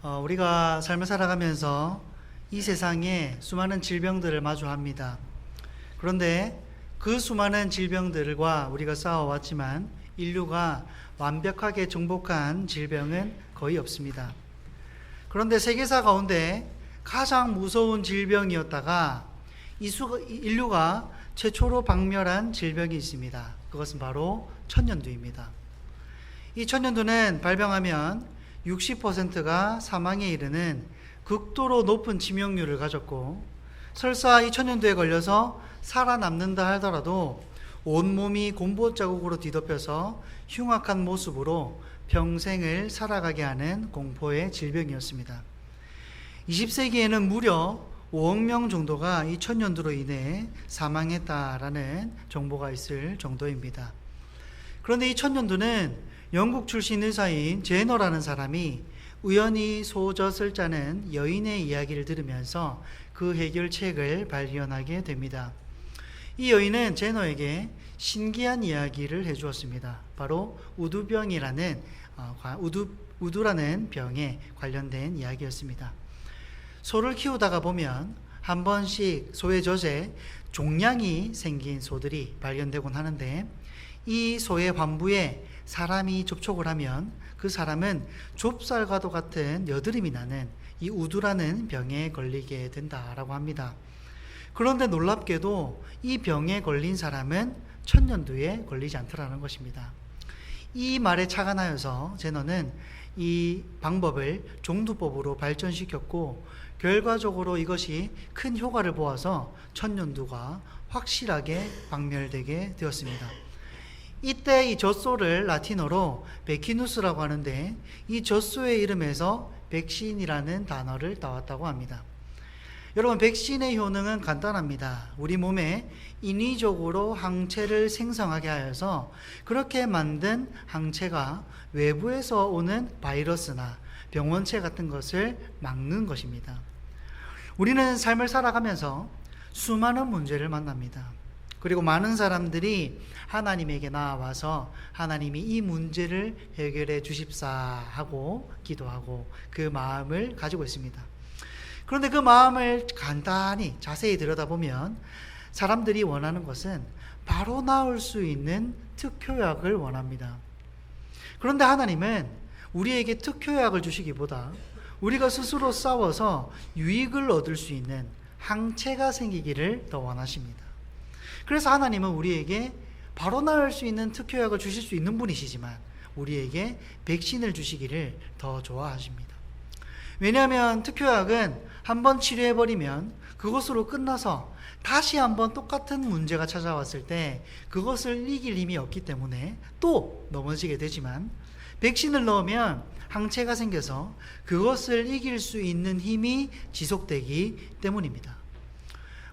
우리가 삶을 살아가면서 이 세상에 수많은 질병들을 마주합니다. 그런데 그 수많은 질병들과 우리가 싸워왔지만 인류가 완벽하게 정복한 질병은 거의 없습니다. 그런데 세계사 가운데 가장 무서운 질병이었다가 인류가 최초로 박멸한 질병이 있습니다. 그것은 바로 천년두입니다. 이 천년두는 발병하면 60%가 사망에 이르는 극도로 높은 치명률을 가졌고, 설사 이 천년두에 걸려서 살아남는다 하더라도 온몸이 곰보 자국으로 뒤덮여서 흉악한 모습으로 평생을 살아가게 하는 공포의 질병이었습니다. 20세기에는 무려 5억 명 정도가 이 천년두로 인해 사망했다라는 정보가 있을 정도입니다. 그런데 이 천년두는 영국 출신 의사인 제너라는 사람이 우연히 소젖을 짜는 여인의 이야기를 들으면서 그 해결책을 발견하게 됩니다. 이 여인은 제너에게 신기한 이야기를 해주었습니다. 바로 우두라는 병에 관련된 이야기였습니다. 소를 키우다가 보면 한 번씩 소의 젖에 종양이 생긴 소들이 발견되곤 하는데, 이 소의 환부에 사람이 접촉을 하면 그 사람은 좁쌀과도 같은 여드름이 나는 이 우두라는 병에 걸리게 된다라고 합니다. 그런데 놀랍게도 이 병에 걸린 사람은 천년두에 걸리지 않더라는 것입니다. 이 말에 착안하여서 제너는 이 방법을 종두법으로 발전시켰고, 결과적으로 이것이 큰 효과를 보아서 천년두가 확실하게 박멸되게 되었습니다. 이때 이 젖소를 라틴어로 베키누스라고 하는데, 이 젖소의 이름에서 백신이라는 단어를 따왔다고 합니다. 여러분, 백신의 효능은 간단합니다. 우리 몸에 인위적으로 항체를 생성하게 하여서 그렇게 만든 항체가 외부에서 오는 바이러스나 병원체 같은 것을 막는 것입니다. 우리는 삶을 살아가면서 수많은 문제를 만납니다. 그리고 많은 사람들이 하나님에게 나와서 하나님이 이 문제를 해결해 주십사 하고 기도하고 그 마음을 가지고 있습니다. 그런데 그 마음을 간단히 자세히 들여다보면 사람들이 원하는 것은 바로 나을 수 있는 특효약을 원합니다. 그런데 하나님은 우리에게 특효약을 주시기보다 우리가 스스로 싸워서 유익을 얻을 수 있는 항체가 생기기를 더 원하십니다. 그래서 하나님은 우리에게 바로 나을 수 있는 특효약을 주실 수 있는 분이시지만 우리에게 백신을 주시기를 더 좋아하십니다. 왜냐하면 특효약은 한번 치료해버리면 그것으로 끝나서 다시 한번 똑같은 문제가 찾아왔을 때 그것을 이길 힘이 없기 때문에 또 넘어지게 되지만, 백신을 넣으면 항체가 생겨서 그것을 이길 수 있는 힘이 지속되기 때문입니다.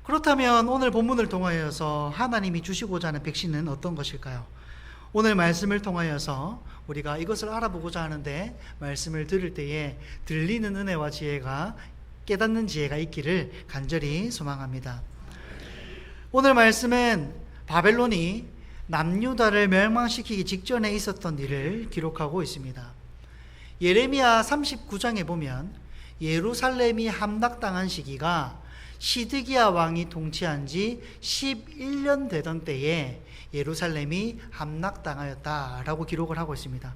그렇다면 오늘 본문을 통하여서 하나님이 주시고자 하는 백신은 어떤 것일까요? 오늘 말씀을 통하여서 우리가 이것을 알아보고자 하는데, 말씀을 들을 때에 들리는 은혜와 지혜가, 깨닫는 지혜가 있기를 간절히 소망합니다. 오늘 말씀은 바벨론이 남유다를 멸망시키기 직전에 있었던 일을 기록하고 있습니다. 예레미야 39장에 보면 예루살렘이 함락당한 시기가 시드기야 왕이 통치한 지 11년 되던 때에 예루살렘이 함락당하였다라고 기록을 하고 있습니다.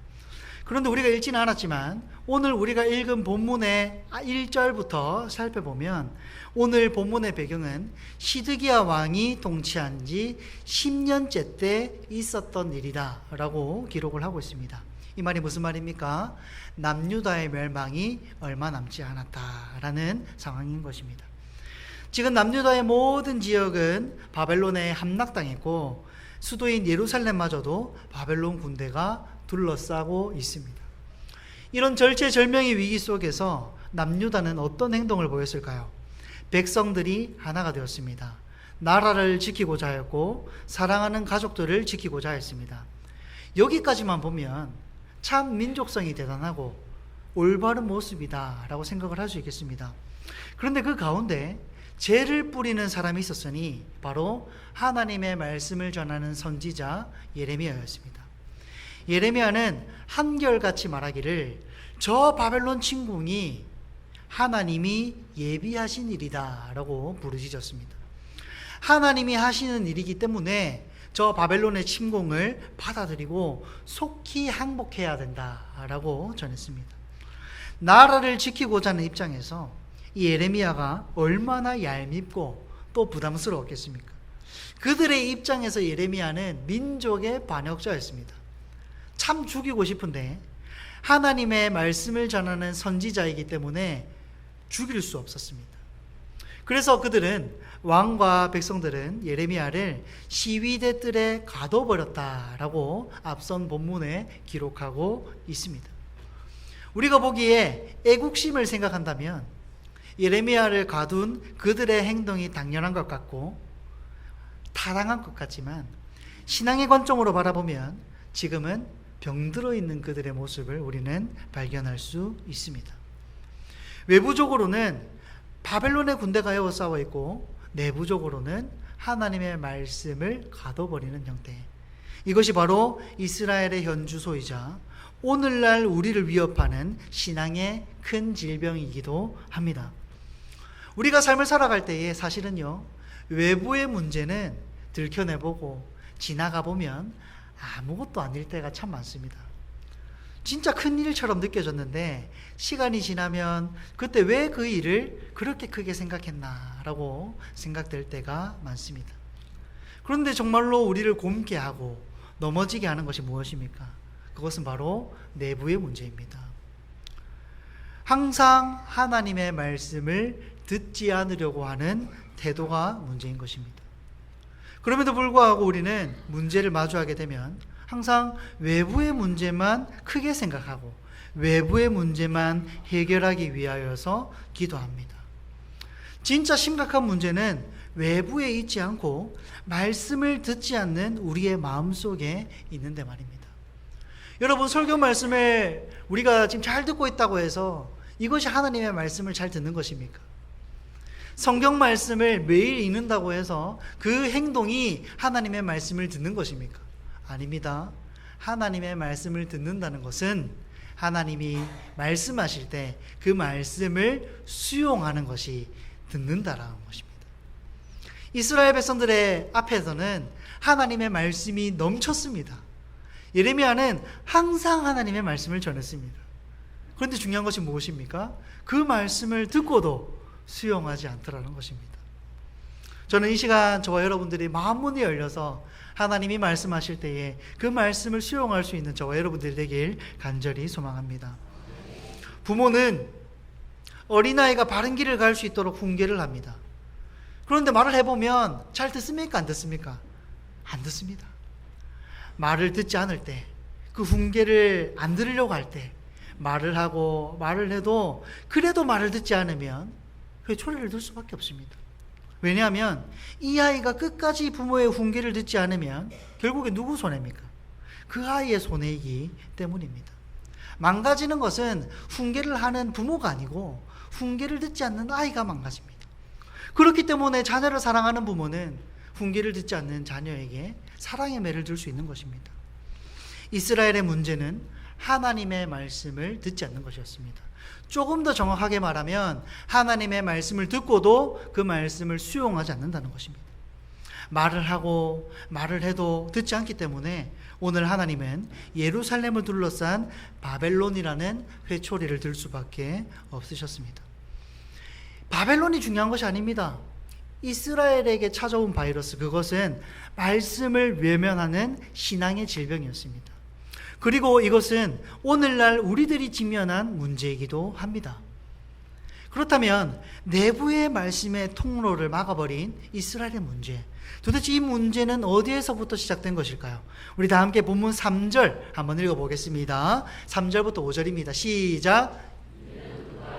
그런데 우리가 읽지는 않았지만 오늘 우리가 읽은 본문의 1절부터 살펴보면 오늘 본문의 배경은 시드기야 왕이 통치한 지 10년째 때 있었던 일이다 라고 기록을 하고 있습니다. 이 말이 무슨 말입니까? 남유다의 멸망이 얼마 남지 않았다라는 상황인 것입니다. 지금 남유다의 모든 지역은 바벨론에 함락당했고 수도인 예루살렘마저도 바벨론 군대가 둘러싸고 있습니다. 이런 절체절명의 위기 속에서 남유다는 어떤 행동을 보였을까요? 백성들이 하나가 되었습니다. 나라를 지키고자 하였고 사랑하는 가족들을 지키고자 했습니다. 여기까지만 보면 참 민족성이 대단하고 올바른 모습이다 라고 생각을 할 수 있겠습니다. 그런데 그 가운데 죄를 뿌리는 사람이 있었으니 바로 하나님의 말씀을 전하는 선지자 예레미야였습니다. 예레미야는 한결같이 말하기를 저 바벨론 침공이 하나님이 예비하신 일이다 라고 부르짖었습니다. 하나님이 하시는 일이기 때문에 저 바벨론의 침공을 받아들이고 속히 항복해야 된다라고 전했습니다. 나라를 지키고자 하는 입장에서 이 예레미야가 얼마나 얄밉고 또 부담스러웠겠습니까? 그들의 입장에서 예레미야는 민족의 반역자였습니다. 참 죽이고 싶은데 하나님의 말씀을 전하는 선지자이기 때문에 죽일 수 없었습니다. 그래서 그들은, 왕과 백성들은 예레미야를 시위대 뜰에 가둬버렸다라고 앞선 본문에 기록하고 있습니다. 우리가 보기에 애국심을 생각한다면 예레미야를 가둔 그들의 행동이 당연한 것 같고 타당한 것 같지만, 신앙의 관점으로 바라보면 지금은 병들어 있는 그들의 모습을 우리는 발견할 수 있습니다. 외부적으로는 바벨론의 군대가 에워싸워 있고 내부적으로는 하나님의 말씀을 가둬버리는 형태. 이것이 바로 이스라엘의 현주소이자 오늘날 우리를 위협하는 신앙의 큰 질병이기도 합니다. 우리가 삶을 살아갈 때에 사실은요, 외부의 문제는 들켜내보고 지나가 보면 아무것도 아닐 때가 참 많습니다. 진짜 큰 일처럼 느껴졌는데 시간이 지나면 그때 왜 그 일을 그렇게 크게 생각했나라고 생각될 때가 많습니다. 그런데 정말로 우리를 곪게 하고 넘어지게 하는 것이 무엇입니까? 그것은 바로 내부의 문제입니다. 항상 하나님의 말씀을 듣지 않으려고 하는 태도가 문제인 것입니다. 그럼에도 불구하고 우리는 문제를 마주하게 되면 항상 외부의 문제만 크게 생각하고 외부의 문제만 해결하기 위하여서 기도합니다. 진짜 심각한 문제는 외부에 있지 않고 말씀을 듣지 않는 우리의 마음속에 있는데 말입니다. 여러분, 설교 말씀을 우리가 지금 잘 듣고 있다고 해서 이것이 하나님의 말씀을 잘 듣는 것입니까? 성경 말씀을 매일 읽는다고 해서 그 행동이 하나님의 말씀을 듣는 것입니까? 아닙니다. 하나님의 말씀을 듣는다는 것은 하나님이 말씀하실 때 그 말씀을 수용하는 것이 듣는다라는 것입니다. 이스라엘 백성들의 앞에서는 하나님의 말씀이 넘쳤습니다. 예레미야는 항상 하나님의 말씀을 전했습니다. 그런데 중요한 것이 무엇입니까? 그 말씀을 듣고도 수용하지 않더라는 것입니다. 저는 이 시간 저와 여러분들이 마음문이 열려서 하나님이 말씀하실 때에 그 말씀을 수용할 수 있는 저와 여러분들이 되길 간절히 소망합니다. 부모는 어린아이가 바른 길을 갈 수 있도록 훈계를 합니다. 그런데 말을 해보면 잘 듣습니까? 안 듣습니까? 안 듣습니다. 말을 듣지 않을 때, 그 훈계를 안 들으려고 할 때 말을 하고 말을 해도 그래도 말을 듣지 않으면 회초리를 들 수밖에 없습니다. 왜냐하면 이 아이가 끝까지 부모의 훈계를 듣지 않으면 결국에 누구 손해입니까? 그 아이의 손해이기 때문입니다. 망가지는 것은 훈계를 하는 부모가 아니고 훈계를 듣지 않는 아이가 망가집니다. 그렇기 때문에 자녀를 사랑하는 부모는 훈계를 듣지 않는 자녀에게 사랑의 매를 들 수 있는 것입니다. 이스라엘의 문제는 하나님의 말씀을 듣지 않는 것이었습니다. 조금 더 정확하게 말하면 하나님의 말씀을 듣고도 그 말씀을 수용하지 않는다는 것입니다. 말을 하고 말을 해도 듣지 않기 때문에 오늘 하나님은 예루살렘을 둘러싼 바벨론이라는 회초리를 들 수밖에 없으셨습니다. 바벨론이 중요한 것이 아닙니다. 이스라엘에게 찾아온 바이러스, 그것은 말씀을 외면하는 신앙의 질병이었습니다. 그리고 이것은 오늘날 우리들이 직면한 문제이기도 합니다. 그렇다면 내부의 말씀의 통로를 막아버린 이스라엘의 문제, 도대체 이 문제는 어디에서부터 시작된 것일까요? 우리 다 함께 본문 3절 한번 읽어보겠습니다. 3절부터 5절입니다. 시작.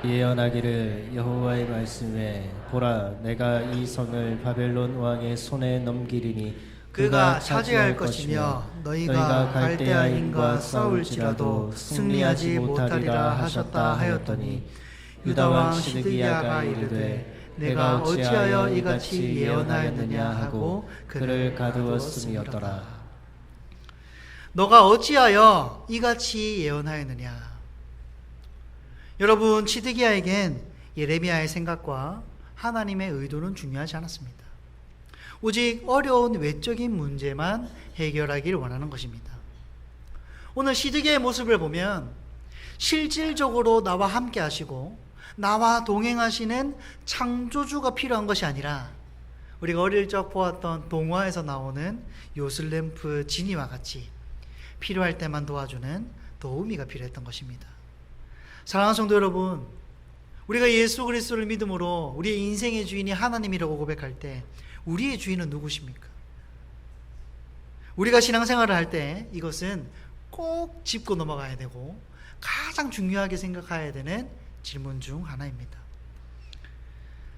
예언하기를 여호와의 말씀에 보라, 내가 이 성을 바벨론 왕의 손에 넘기리니 그가 차지할 것이며 너희가 갈대아인과 싸울지라도 승리하지 못하리라 하셨다 하였더니 유다 왕 시드기야가 이르되 내가 어찌하여 이같이 예언하였느냐 하고 그를 가두었음이었더라. 너가 어찌하여 이같이 예언하였느냐. 여러분, 시드기야에겐 예레미야의 생각과 하나님의 의도는 중요하지 않았습니다. 오직 어려운 외적인 문제만 해결하기를 원하는 것입니다. 오늘 시드기야의 모습을 보면 실질적으로 나와 함께 하시고 나와 동행하시는 창조주가 필요한 것이 아니라 우리가 어릴 적 보았던 동화에서 나오는 요술램프 지니와 같이 필요할 때만 도와주는 도우미가 필요했던 것입니다. 사랑하는 성도 여러분, 우리가 예수 그리스도를 믿음으로 우리의 인생의 주인이 하나님이라고 고백할 때 우리의 주인은 누구십니까? 우리가 신앙생활을 할 때 이것은 꼭 짚고 넘어가야 되고 가장 중요하게 생각해야 되는 질문 중 하나입니다.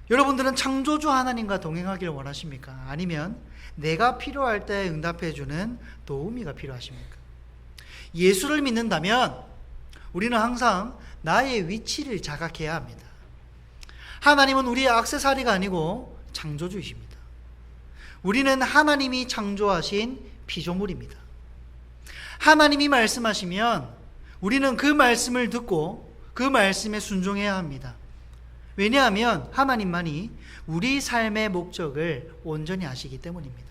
여러분들은 창조주 하나님과 동행하기를 원하십니까? 아니면 내가 필요할 때 응답해주는 도우미가 필요하십니까? 예수를 믿는다면 우리는 항상 나의 위치를 자각해야 합니다. 하나님은 우리의 액세서리가 아니고 창조주이십니다. 우리는 하나님이 창조하신 피조물입니다. 하나님이 말씀하시면 우리는 그 말씀을 듣고 그 말씀에 순종해야 합니다. 왜냐하면 하나님만이 우리 삶의 목적을 온전히 아시기 때문입니다.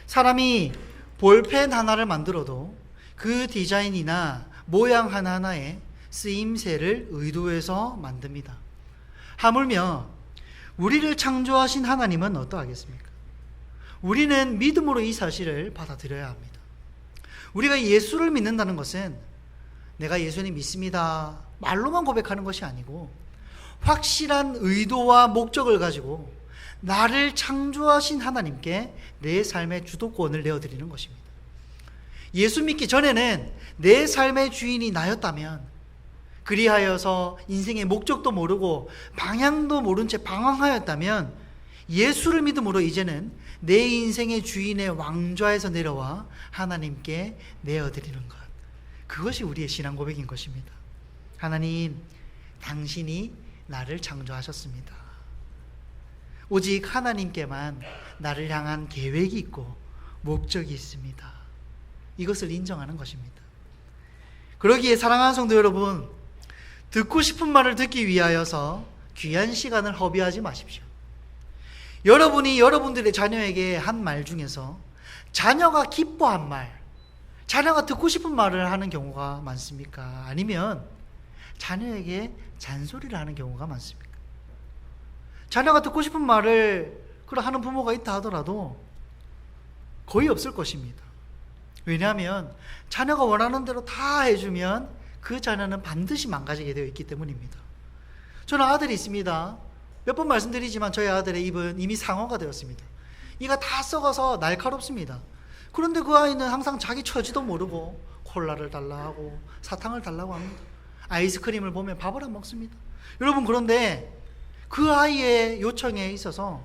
사람이 볼펜 하나를 만들어도 그 디자인이나 모양 하나하나에 쓰임새를 의도해서 만듭니다. 하물며 우리를 창조하신 하나님은 어떠하겠습니까? 우리는 믿음으로 이 사실을 받아들여야 합니다. 우리가 예수를 믿는다는 것은 내가 예수님 믿습니다 말로만 고백하는 것이 아니고 확실한 의도와 목적을 가지고 나를 창조하신 하나님께 내 삶의 주도권을 내어드리는 것입니다. 예수 믿기 전에는 내 삶의 주인이 나였다면, 그리하여서 인생의 목적도 모르고 방향도 모른 채 방황하였다면 예수를 믿음으로 이제는 내 인생의 주인의 왕좌에서 내려와 하나님께 내어드리는 것, 그것이 우리의 신앙 고백인 것입니다. 하나님, 당신이 나를 창조하셨습니다. 오직 하나님께만 나를 향한 계획이 있고 목적이 있습니다. 이것을 인정하는 것입니다. 그러기에 사랑하는 성도 여러분, 듣고 싶은 말을 듣기 위하여서 귀한 시간을 허비하지 마십시오. 여러분이 여러분들의 자녀에게 한 말 중에서 자녀가 기뻐한 말, 자녀가 듣고 싶은 말을 하는 경우가 많습니까? 아니면 자녀에게 잔소리를 하는 경우가 많습니까? 자녀가 듣고 싶은 말을 하는 부모가 있다 하더라도 거의 없을 것입니다. 왜냐하면 자녀가 원하는 대로 다 해주면 그 자녀는 반드시 망가지게 되어 있기 때문입니다. 저는 아들이 있습니다. 몇 번 말씀드리지만 저희 아들의 입은 이미 상어가 되었습니다. 이가 다 썩어서 날카롭습니다. 그런데 그 아이는 항상 자기 처지도 모르고 콜라를 달라 하고 사탕을 달라고 합니다. 아이스크림을 보면 밥을 안 먹습니다. 여러분, 그런데 그 아이의 요청에 있어서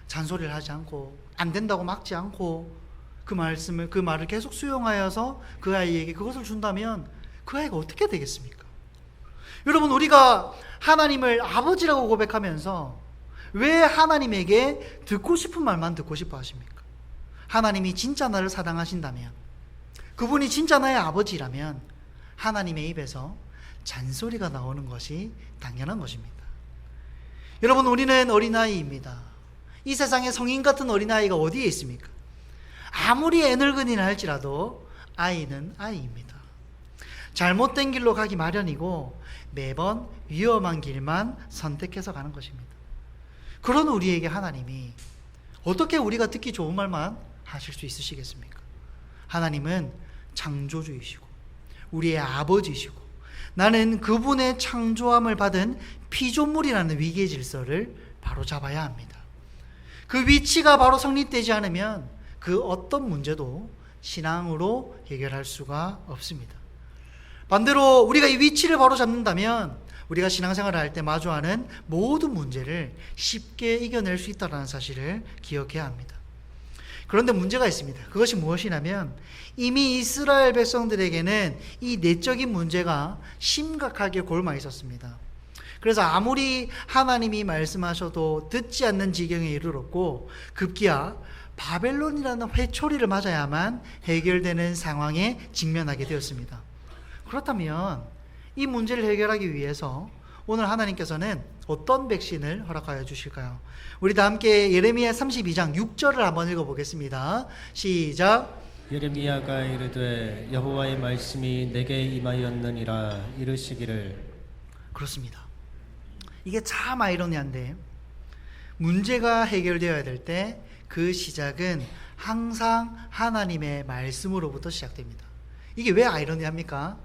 잔소리를 하지 않고 안 된다고 막지 않고 그 말을 계속 수용하여서 그 아이에게 그것을 준다면 그 아이가 어떻게 되겠습니까? 여러분, 우리가 하나님을 아버지라고 고백하면서 왜 하나님에게 듣고 싶은 말만 듣고 싶어 하십니까? 하나님이 진짜 나를 사랑하신다면, 그분이 진짜 나의 아버지라면 하나님의 입에서 잔소리가 나오는 것이 당연한 것입니다. 여러분, 우리는 어린아이입니다. 이 세상에 성인 같은 어린아이가 어디에 있습니까? 아무리 애늙은이라 할지라도 아이는 아이입니다. 잘못된 길로 가기 마련이고 매번 위험한 길만 선택해서 가는 것입니다. 그런 우리에게 하나님이 어떻게 우리가 듣기 좋은 말만 하실 수 있으시겠습니까? 하나님은 창조주이시고 우리의 아버지이시고 나는 그분의 창조함을 받은 피조물이라는 위계 질서를 바로 잡아야 합니다. 그 위치가 바로 성립되지 않으면 그 어떤 문제도 신앙으로 해결할 수가 없습니다. 반대로 우리가 이 위치를 바로 잡는다면 우리가 신앙생활을 할 때 마주하는 모든 문제를 쉽게 이겨낼 수 있다는 사실을 기억해야 합니다. 그런데 문제가 있습니다. 그것이 무엇이냐면 이미 이스라엘 백성들에게는 이 내적인 문제가 심각하게 골마 있었습니다. 그래서 아무리 하나님이 말씀하셔도 듣지 않는 지경에 이르렀고 급기야 바벨론이라는 회초리를 맞아야만 해결되는 상황에 직면하게 되었습니다. 그렇다면 이 문제를 해결하기 위해서 오늘 하나님께서는 어떤 백신을 허락하여 주실까요? 우리 다 함께 예레미야 32장 6절을 한번 읽어보겠습니다. 시작. 예레미야가 이르되 여호와의 말씀이 내게 임하였느니라 이르시기를. 그렇습니다. 이게 참 아이러니한데 문제가 해결되어야 될 때 그 시작은 항상 하나님의 말씀으로부터 시작됩니다. 이게 왜 아이러니합니까?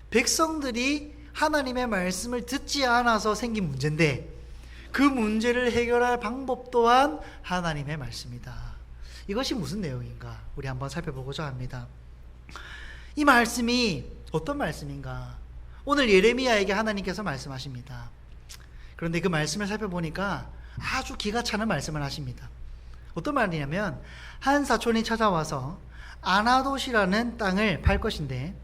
백성들이 하나님의 말씀을 듣지 않아서 생긴 문제인데 그 문제를 해결할 방법 또한 하나님의 말씀이다. 이것이 무슨 내용인가? 우리 한번 살펴보고자 합니다. 이 말씀이 어떤 말씀인가? 오늘 예레미야에게 하나님께서 말씀하십니다. 그런데 그 말씀을 살펴보니까 아주 기가 차는 말씀을 하십니다. 어떤 말이냐면 한 사촌이 찾아와서 아나돗이라는 땅을 팔 것인데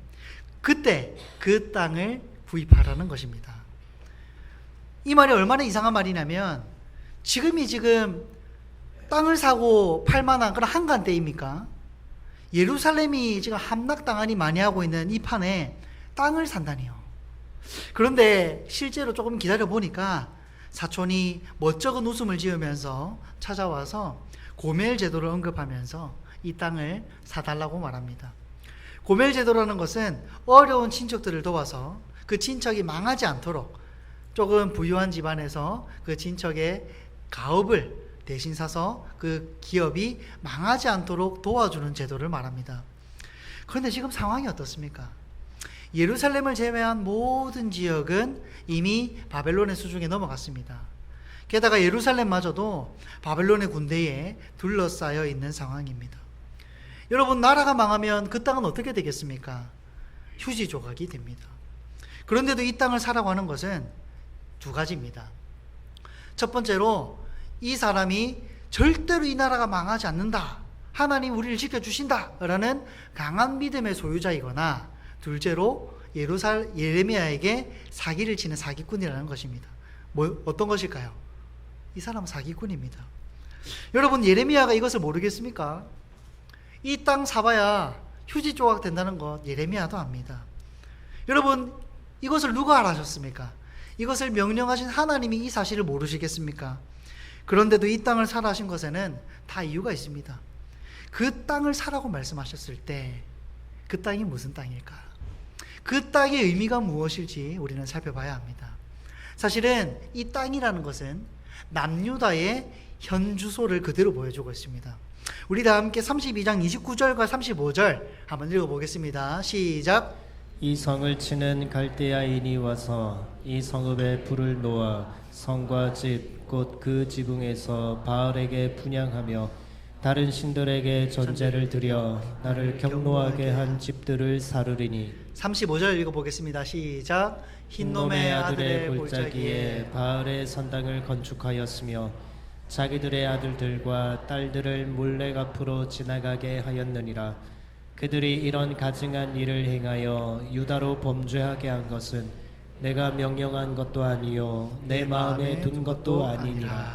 그때 그 땅을 구입하라는 것입니다. 이 말이 얼마나 이상한 말이냐면 지금 땅을 사고 팔 만한 그런 한간때입니까? 예루살렘이 지금 함락당하니 많이 하고 있는 이 판에 땅을 산다니요. 그런데 실제로 조금 기다려 보니까 사촌이 멋쩍은 웃음을 지으면서 찾아와서 고멜제도를 언급하면서 이 땅을 사달라고 말합니다. 고멜제도라는 것은 어려운 친척들을 도와서 그 친척이 망하지 않도록 조금 부유한 집안에서 그 친척의 가업을 대신 사서 그 기업이 망하지 않도록 도와주는 제도를 말합니다. 그런데 지금 상황이 어떻습니까? 예루살렘을 제외한 모든 지역은 이미 바벨론의 수중에 넘어갔습니다. 게다가 예루살렘마저도 바벨론의 군대에 둘러싸여 있는 상황입니다. 여러분, 나라가 망하면 그 땅은 어떻게 되겠습니까? 휴지 조각이 됩니다. 그런데도 이 땅을 사라고 하는 것은 두 가지입니다. 첫 번째로 이 사람이 절대로 이 나라가 망하지 않는다, 하나님 우리를 지켜주신다 라는 강한 믿음의 소유자이거나, 둘째로 예레미야에게 사기를 치는 사기꾼이라는 것입니다. 어떤 것일까요? 이 사람은 사기꾼입니다. 여러분, 예레미야가 이것을 모르겠습니까? 이 땅 사봐야 휴지 조각 된다는 것 예레미야도 압니다. 여러분, 이것을 누가 알아셨습니까? 이것을 명령하신 하나님이 이 사실을 모르시겠습니까? 그런데도 이 땅을 사라 하신 것에는 다 이유가 있습니다. 그 땅을 사라고 말씀하셨을 때 그 땅이 무슨 땅일까? 그 땅의 의미가 무엇일지 우리는 살펴봐야 합니다. 사실은 이 땅이라는 것은 남유다의 현 주소를 그대로 보여주고 있습니다. 우리 다 함께 32장 29절과 35절 한번 읽어보겠습니다. 시작. 이 성을 치는 갈대아인이 와서 이 성읍에 불을 놓아 성과 집 곧 그 지붕에서 바알에게 분향하며 다른 신들에게 전제를 드려 나를 경노하게 한 집들을 사르리니. 35절 읽어보겠습니다. 시작. 흰놈의 아들의 골짜기에 바알의 선당을 건축하였으며 자기들의 아들들과 딸들을 몰래 앞으로 지나가게 하였느니라. 그들이 이런 가증한 일을 행하여 유다로 범죄하게 한 것은 내가 명령한 것도 아니요 내 마음에 둔 것도 아니니라.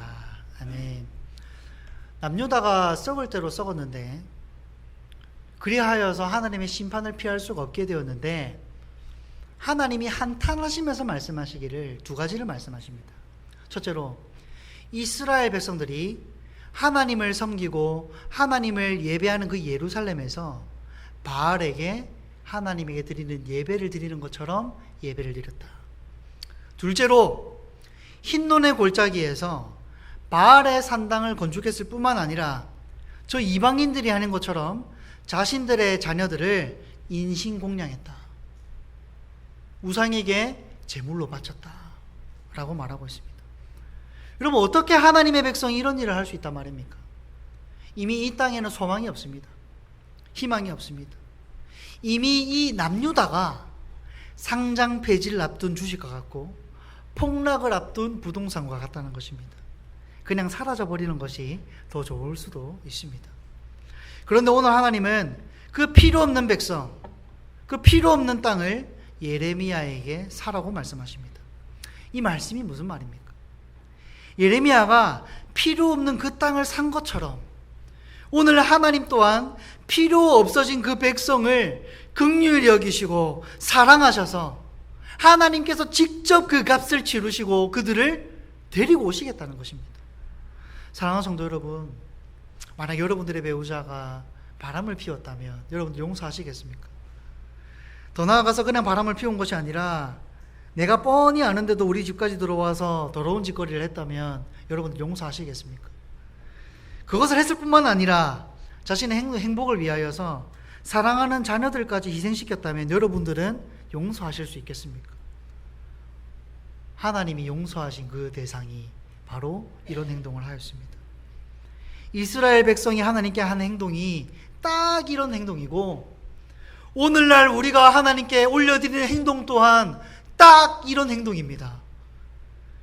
아멘. 남유다가 썩을 대로 썩었는데 그리하여서 하나님의 심판을 피할 수가 없게 되었는데 하나님이 한탄하시면서 말씀하시기를 두 가지를 말씀하십니다. 첫째로 이스라엘 백성들이 하나님을 섬기고 하나님을 예배하는 그 예루살렘에서 바알에게 하나님에게 드리는 예배를 드리는 것처럼 예배를 드렸다. 둘째로 흰논의 골짜기에서 바알의 산당을 건축했을 뿐만 아니라 저 이방인들이 하는 것처럼 자신들의 자녀들을 인신공양했다. 우상에게 제물로 바쳤다 라고 말하고 있습니다. 여러분, 어떻게 하나님의 백성이 이런 일을 할 수 있단 말입니까? 이미 이 땅에는 소망이 없습니다. 희망이 없습니다. 이미 이 남유다가 상장 폐지를 앞둔 주식과 같고 폭락을 앞둔 부동산과 같다는 것입니다. 그냥 사라져버리는 것이 더 좋을 수도 있습니다. 그런데 오늘 하나님은 그 필요 없는 백성, 그 필요 없는 땅을 예레미야에게 사라고 말씀하십니다. 이 말씀이 무슨 말입니까? 예레미야가 필요 없는 그 땅을 산 것처럼 오늘 하나님 또한 필요 없어진 그 백성을 긍휼히 여기시고 사랑하셔서 하나님께서 직접 그 값을 치르시고 그들을 데리고 오시겠다는 것입니다. 사랑하는 성도 여러분, 만약 여러분들의 배우자가 바람을 피웠다면 여러분들 용서하시겠습니까? 더 나아가서 그냥 바람을 피운 것이 아니라 내가 뻔히 아는데도 우리 집까지 들어와서 더러운 짓거리를 했다면 여러분들 용서하시겠습니까? 그것을 했을 뿐만 아니라 자신의 행복을 위하여서 사랑하는 자녀들까지 희생시켰다면 여러분들은 용서하실 수 있겠습니까? 하나님이 용서하신 그 대상이 바로 이런 행동을 하였습니다. 이스라엘 백성이 하나님께 한 행동이 딱 이런 행동이고, 오늘날 우리가 하나님께 올려드리는 행동 또한 딱 이런 행동입니다.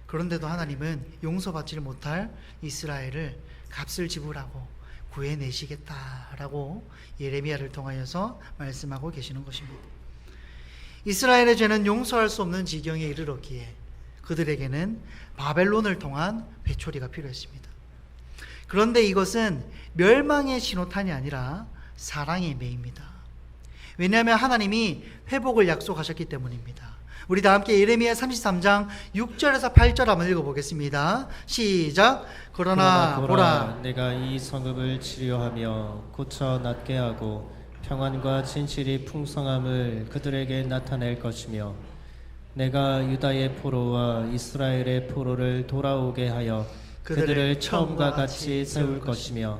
그런데도 하나님은 용서받지를 못할 이스라엘을 값을 지불하고 구해내시겠다라고 예레미야를 통하여서 말씀하고 계시는 것입니다. 이스라엘의 죄는 용서할 수 없는 지경에 이르렀기에 그들에게는 바벨론을 통한 회초리가 필요했습니다. 그런데 이것은 멸망의 신호탄이 아니라 사랑의 매입니다. 왜냐하면 하나님이 회복을 약속하셨기 때문입니다. 우리 다 함께 예레미야 33장 6절에서 8절 한번 읽어보겠습니다. 시작. 그러나 보라, 내가 이 성읍을 치료하며 고쳐 낫게 하고 평안과 진실이 풍성함을 그들에게 나타낼 것이며, 내가 유다의 포로와 이스라엘의 포로를 돌아오게 하여 그들을 처음과 같이 세울 것이며,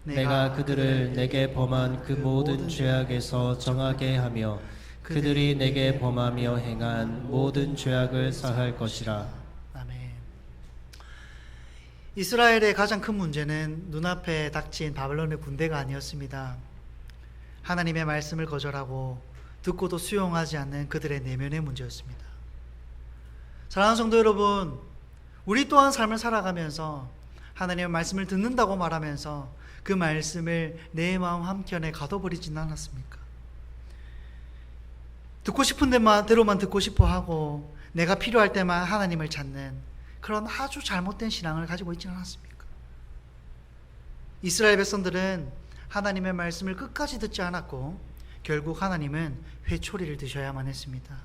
내가 그들을 내게 범한 그 모든 죄악에서 정하게 하며 그들이 내게 범하며 행한 모든 죄악을 사할 것이라. 아멘. 이스라엘의 가장 큰 문제는 눈앞에 닥친 바벨론의 군대가 아니었습니다. 하나님의 말씀을 거절하고 듣고도 수용하지 않는 그들의 내면의 문제였습니다. 사랑하는 성도 여러분, 우리 또한 삶을 살아가면서 하나님의 말씀을 듣는다고 말하면서 그 말씀을 내 마음 한켠에 가둬버리지는 않았습니까? 듣고 싶은 대로만 듣고 싶어 하고 내가 필요할 때만 하나님을 찾는 그런 아주 잘못된 신앙을 가지고 있지는 않았습니까? 이스라엘 백성들은 하나님의 말씀을 끝까지 듣지 않았고 결국 하나님은 회초리를 드셔야만 했습니다.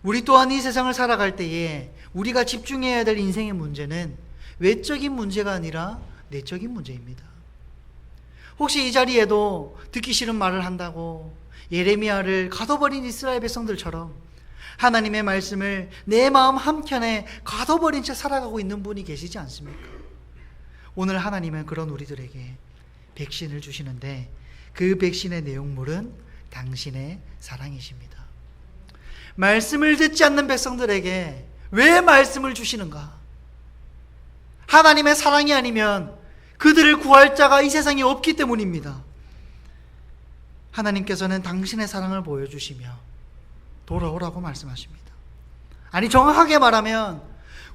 우리 또한 이 세상을 살아갈 때에 우리가 집중해야 될 인생의 문제는 외적인 문제가 아니라 내적인 문제입니다. 혹시 이 자리에도 듣기 싫은 말을 한다고 예레미야를 가둬버린 이스라엘 백성들처럼 하나님의 말씀을 내 마음 한켠에 가둬버린 채 살아가고 있는 분이 계시지 않습니까? 오늘 하나님은 그런 우리들에게 백신을 주시는데 그 백신의 내용물은 당신의 사랑이십니다. 말씀을 듣지 않는 백성들에게 왜 말씀을 주시는가? 하나님의 사랑이 아니면 그들을 구할 자가 이 세상에 없기 때문입니다. 하나님께서는 당신의 사랑을 보여주시며 돌아오라고 말씀하십니다. 아니, 정확하게 말하면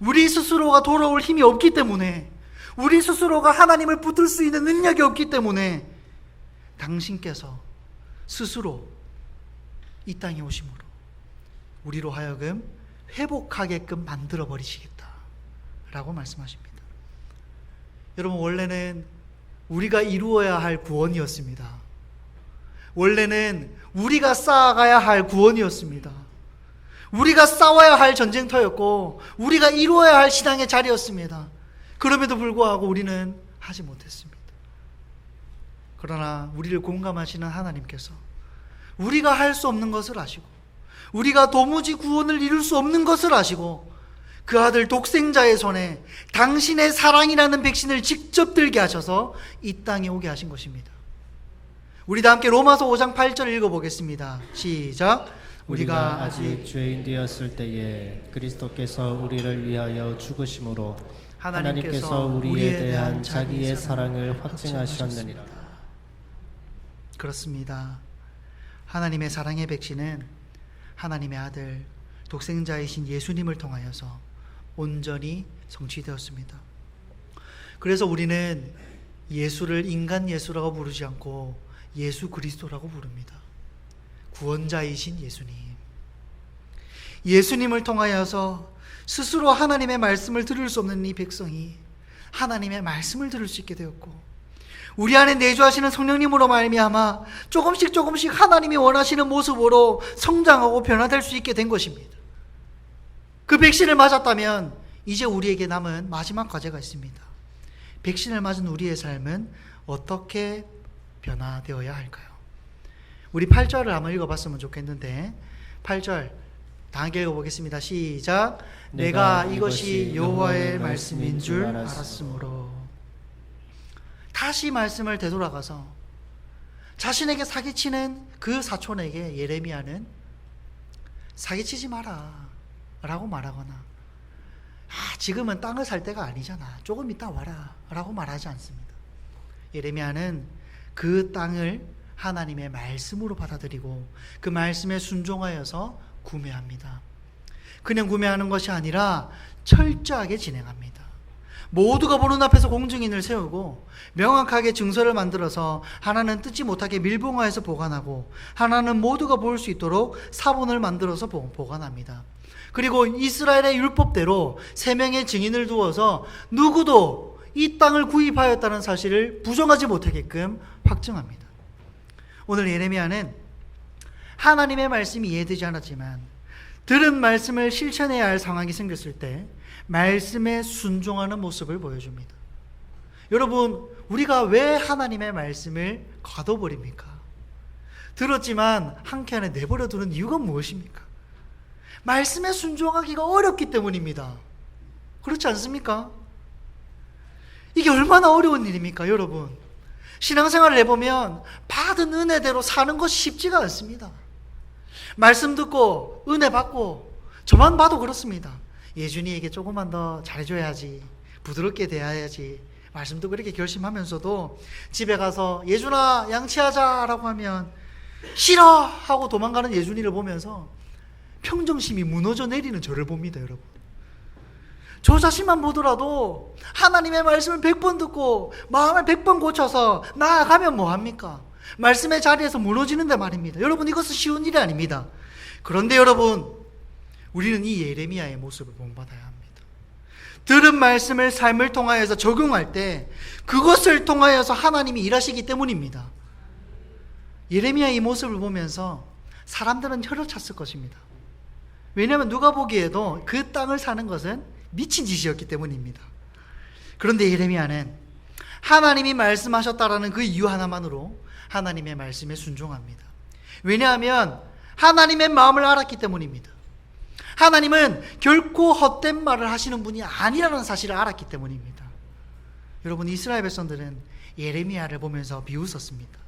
우리 스스로가 돌아올 힘이 없기 때문에, 우리 스스로가 하나님을 붙들 수 있는 능력이 없기 때문에 당신께서 스스로 이 땅에 오심으로 우리로 하여금 회복하게끔 만들어 버리시겠다라고 말씀하십니다. 여러분, 원래는 우리가 이루어야 할 구원이었습니다. 원래는 우리가 쌓아가야 할 구원이었습니다. 우리가 싸워야 할 전쟁터였고 우리가 이루어야 할 신앙의 자리였습니다. 그럼에도 불구하고 우리는 하지 못했습니다. 그러나 우리를 공감하시는 하나님께서 우리가 할 수 없는 것을 아시고 우리가 도무지 구원을 이룰 수 없는 것을 아시고 그 아들 독생자의 손에 당신의 사랑이라는 백신을 직접 들게 하셔서 이 땅에 오게 하신 것입니다. 우리 다 함께 로마서 5장 8절 읽어보겠습니다. 시작. 우리가 아직 죄인 되었을 때에 그리스도께서 우리를 위하여 죽으심으로 하나님께서 우리에 대한 자기의 사랑을 확증하셨느니라. 그렇습니다. 하나님의 사랑의 백신은 하나님의 아들 독생자이신 예수님을 통하여서 온전히 성취되었습니다. 그래서 우리는 예수를 인간 예수라고 부르지 않고 예수 그리스도라고 부릅니다. 구원자이신 예수님. 예수님을 통하여서 스스로 하나님의 말씀을 들을 수 없는 이 백성이 하나님의 말씀을 들을 수 있게 되었고, 우리 안에 내주하시는 성령님으로 말미암아 조금씩 하나님이 원하시는 모습으로 성장하고 변화될 수 있게 된 것입니다. 그 백신을 맞았다면 이제 우리에게 남은 마지막 과제가 있습니다. 백신을 맞은 우리의 삶은 어떻게 변화되어야 할까요? 우리 8절을 한번 읽어봤으면 좋겠는데 8절 다 함께 읽어보겠습니다. 시작. 내가 이것이 여호와의 말씀인 줄 알았으므로. 다시 말씀을 되돌아가서 자신에게 사기치는 그 사촌에게 예레미야는 사기치지 마라 라고 말하거나 지금은 땅을 살 때가 아니잖아, 조금 이따 와라 라고 말하지 않습니다. 예레미야는 그 땅을 하나님의 말씀으로 받아들이고 그 말씀에 순종하여서 구매합니다. 그냥 구매하는 것이 아니라 철저하게 진행합니다. 모두가 보는 앞에서 공증인을 세우고 명확하게 증서를 만들어서 하나는 뜯지 못하게 밀봉하여서 보관하고 하나는 모두가 볼 수 있도록 사본을 만들어서 보관합니다. 그리고 이스라엘의 율법대로 3명의 증인을 두어서 누구도 이 땅을 구입하였다는 사실을 부정하지 못하게끔 확증합니다. 오늘 예레미야는 하나님의 말씀이 이해되지 않았지만 들은 말씀을 실천해야 할 상황이 생겼을 때 말씀에 순종하는 모습을 보여줍니다. 여러분, 우리가 왜 하나님의 말씀을 가둬버립니까? 들었지만 한켠에 내버려 두는 이유가 무엇입니까? 말씀에 순종하기가 어렵기 때문입니다. 그렇지 않습니까? 이게 얼마나 어려운 일입니까, 여러분? 신앙생활을 해보면 받은 은혜대로 사는 것이 쉽지가 않습니다. 말씀 듣고 은혜 받고 저만 봐도 그렇습니다. 예준이에게 조금만 더 잘해줘야지, 부드럽게 대해야지, 말씀 듣고 이렇게 결심하면서도 집에 가서 예준아 양치하자라고 하면 싫어 하고 도망가는 예준이를 보면서 평정심이 무너져 내리는 저를 봅니다. 여러분, 저 자신만 보더라도 하나님의 말씀을 100번 듣고 마음을 100번 고쳐서 나아가면 뭐합니까? 말씀의 자리에서 무너지는데 말입니다. 여러분, 이것은 쉬운 일이 아닙니다. 그런데 여러분, 우리는 이 예레미야의 모습을 본받아야 합니다. 들은 말씀을 삶을 통하여서 적용할 때 그것을 통하여서 하나님이 일하시기 때문입니다. 예레미야의 이 모습을 보면서 사람들은 혀를 찼을 것입니다. 왜냐하면 누가 보기에도 그 땅을 사는 것은 미친 짓이었기 때문입니다. 그런데 예레미야는 하나님이 말씀하셨다라는 그 이유 하나만으로 하나님의 말씀에 순종합니다. 왜냐하면 하나님의 마음을 알았기 때문입니다. 하나님은 결코 헛된 말을 하시는 분이 아니라는 사실을 알았기 때문입니다. 여러분, 이스라엘 백성들은 예레미야를 보면서 비웃었습니다.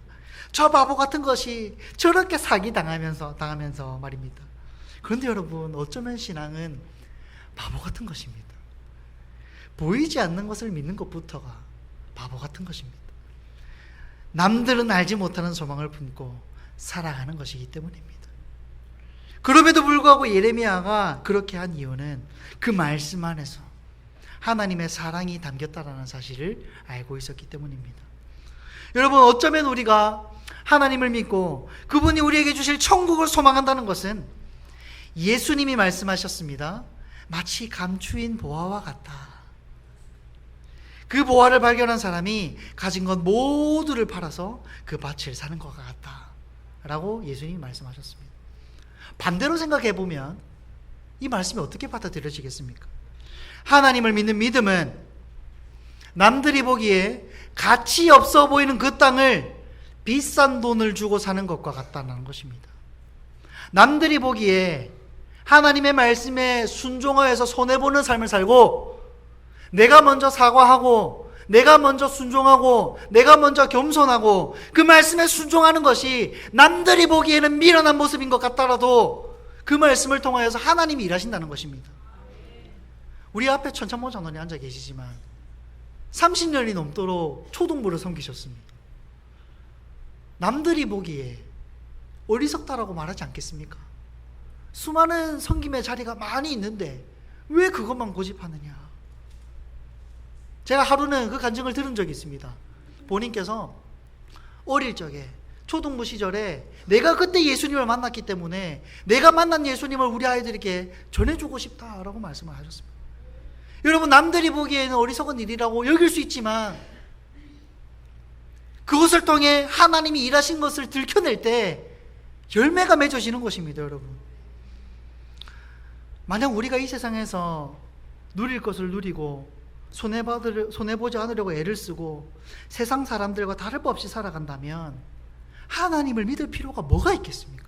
저 바보 같은 것이 저렇게 사기당하면서 말입니다. 그런데 여러분, 어쩌면 신앙은 바보 같은 것입니다. 보이지 않는 것을 믿는 것부터가 바보 같은 것입니다. 남들은 알지 못하는 소망을 품고 살아가는 것이기 때문입니다. 그럼에도 불구하고 예레미야가 그렇게 한 이유는 그 말씀 안에서 하나님의 사랑이 담겼다라는 사실을 알고 있었기 때문입니다. 여러분, 어쩌면 우리가 하나님을 믿고 그분이 우리에게 주실 천국을 소망한다는 것은 예수님이 말씀하셨습니다. 마치 감추인 보화와 같다. 그 보화를 발견한 사람이 가진 것 모두를 팔아서 그 밭을 사는 것과 같다 라고 예수님이 말씀하셨습니다. 반대로 생각해 보면 이 말씀이 어떻게 받아들여지겠습니까? 하나님을 믿는 믿음은 남들이 보기에 가치 없어 보이는 그 땅을 비싼 돈을 주고 사는 것과 같다는 것입니다. 남들이 보기에 하나님의 말씀에 순종하여서 손해보는 삶을 살고 내가 먼저 사과하고 내가 먼저 순종하고 내가 먼저 겸손하고 그 말씀에 순종하는 것이 남들이 보기에는 미련한 모습인 것 같더라도 그 말씀을 통하여서 하나님이 일하신다는 것입니다. 우리 앞에 천창모 장로님 앉아 계시지만 30년이 넘도록 초등부를 섬기셨습니다. 남들이 보기에 어리석다라고 말하지 않겠습니까? 수많은 섬김의 자리가 많이 있는데 왜 그것만 고집하느냐? 제가 하루는 그 간증을 들은 적이 있습니다. 본인께서 어릴 적에 초등부 시절에 내가 그때 예수님을 만났기 때문에 내가 만난 예수님을 우리 아이들에게 전해주고 싶다라고 말씀을 하셨습니다. 여러분, 남들이 보기에는 어리석은 일이라고 여길 수 있지만 그것을 통해 하나님이 일하신 것을 들켜낼 때 열매가 맺어지는 것입니다, 여러분. 만약 우리가 이 세상에서 누릴 것을 누리고 손해보지 않으려고 애를 쓰고 세상 사람들과 다를 바 없이 살아간다면 하나님을 믿을 필요가 뭐가 있겠습니까?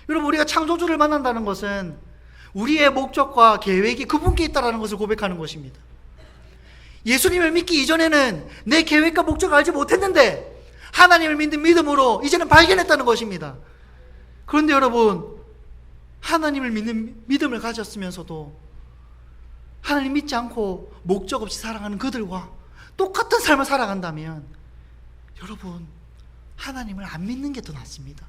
여러분, 우리가 창조주를 만난다는 것은 우리의 목적과 계획이 그분께 있다는 것을 고백하는 것입니다. 예수님을 믿기 이전에는 내 계획과 목적을 알지 못했는데 하나님을 믿는 믿음으로 이제는 발견했다는 것입니다. 그런데 여러분, 하나님을 믿는 믿음을 가졌으면서도 하나님 믿지 않고 목적 없이 살아가는 그들과 똑같은 삶을 살아간다면 여러분, 하나님을 안 믿는 게 더 낫습니다.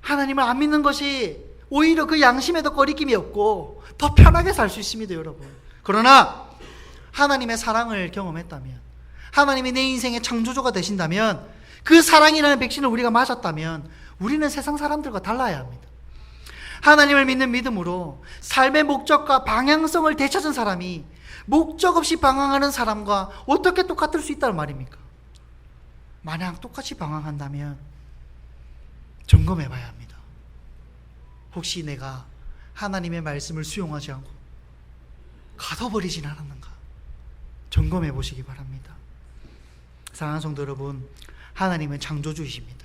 하나님을 안 믿는 것이 오히려 그 양심에도 거리낌이 없고 더 편하게 살 수 있습니다, 여러분. 그러나 하나님의 사랑을 경험했다면, 하나님이 내 인생의 창조주가 되신다면, 그 사랑이라는 백신을 우리가 맞았다면 우리는 세상 사람들과 달라야 합니다. 하나님을 믿는 믿음으로 삶의 목적과 방향성을 되찾은 사람이 목적 없이 방황하는 사람과 어떻게 똑같을 수 있다는 말입니까? 만약 똑같이 방황한다면 점검해 봐야 합니다. 혹시 내가 하나님의 말씀을 수용하지 않고 가둬버리진 않았는가? 점검해 보시기 바랍니다. 사랑하는 성도 여러분, 하나님은 창조주이십니다.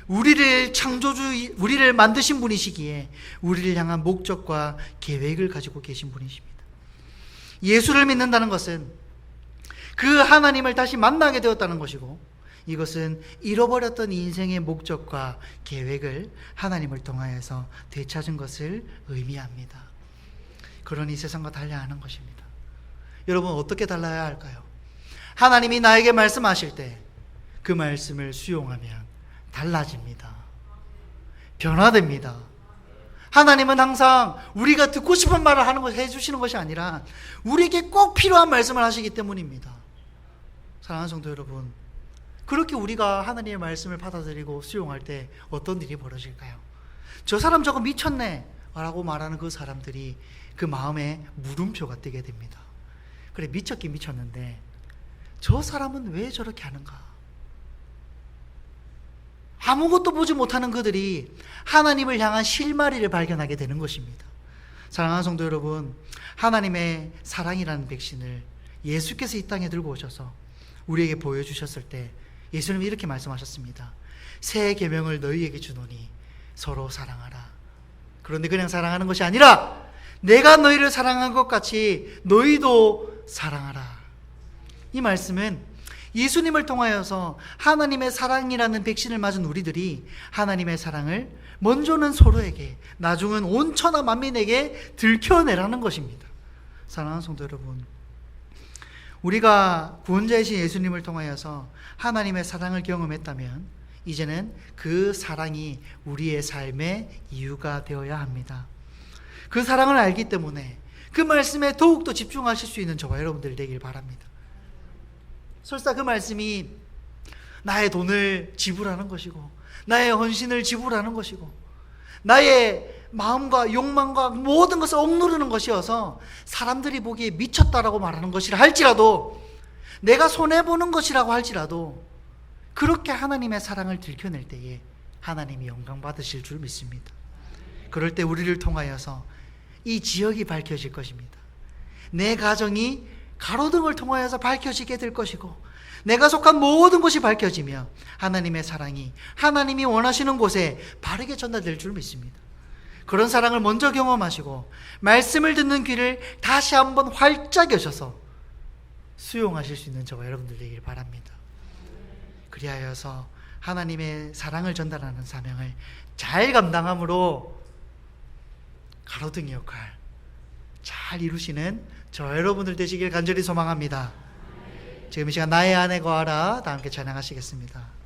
우리를 만드신 분이시기에 우리를 향한 목적과 계획을 가지고 계신 분이십니다. 예수를 믿는다는 것은 그 하나님을 다시 만나게 되었다는 것이고, 이것은 잃어버렸던 인생의 목적과 계획을 하나님을 통하여서 되찾은 것을 의미합니다. 그러니 세상과 달라야 하는 것입니다. 여러분, 어떻게 달라야 할까요? 하나님이 나에게 말씀하실 때 그 말씀을 수용하면 달라집니다. 변화됩니다. 하나님은 항상 우리가 듣고 싶은 말을 해주시는 것이 아니라 우리에게 꼭 필요한 말씀을 하시기 때문입니다. 사랑하는 성도 여러분, 그렇게 우리가 하나님의 말씀을 받아들이고 수용할 때 어떤 일이 벌어질까요? 저 사람 저거 미쳤네 라고 말하는 그 사람들이 그 마음에 물음표가 뜨게 됩니다. 그래, 미쳤긴 미쳤는데 저 사람은 왜 저렇게 하는가? 아무것도 보지 못하는 그들이 하나님을 향한 실마리를 발견하게 되는 것입니다. 사랑하는 성도 여러분, 하나님의 사랑이라는 백신을 예수께서 이 땅에 들고 오셔서 우리에게 보여주셨을 때 예수님이 이렇게 말씀하셨습니다. 새 계명을 너희에게 주노니 서로 사랑하라. 그런데 그냥 사랑하는 것이 아니라 내가 너희를 사랑한 것 같이 너희도 사랑하라. 이 말씀은 예수님을 통하여서 하나님의 사랑이라는 백신을 맞은 우리들이 하나님의 사랑을 먼저는 서로에게, 나중은 온 천하 만민에게 들켜내라는 것입니다. 사랑하는 성도 여러분, 우리가 구원자이신 예수님을 통하여서 하나님의 사랑을 경험했다면 이제는 그 사랑이 우리의 삶의 이유가 되어야 합니다. 그 사랑을 알기 때문에 그 말씀에 더욱더 집중하실 수 있는 저와 여러분들 되길 바랍니다. 설사 그 말씀이 나의 돈을 지불하는 것이고 나의 헌신을 지불하는 것이고 나의 마음과 욕망과 모든 것을 억누르는 것이어서 사람들이 보기에 미쳤다라고 말하는 것이라 할지라도, 내가 손해보는 것이라고 할지라도, 그렇게 하나님의 사랑을 들켜낼 때에 하나님이 영광 받으실 줄 믿습니다. 그럴 때 우리를 통하여서 이 지역이 밝혀질 것입니다. 내 가정이 가로등을 통하여서 밝혀지게 될 것이고, 내가 속한 모든 곳이 밝혀지며 하나님의 사랑이 하나님이 원하시는 곳에 바르게 전달될 줄 믿습니다. 그런 사랑을 먼저 경험하시고 말씀을 듣는 귀를 다시 한번 활짝 여셔서 수용하실 수 있는 저와 여러분들 되길 바랍니다. 그리하여서 하나님의 사랑을 전달하는 사명을 잘 감당함으로 가로등의 역할 잘 이루시는 저와 여러분들 되시길 간절히 소망합니다. 지금 이 시간 나의 안에 거하라 다 함께 찬양하시겠습니다.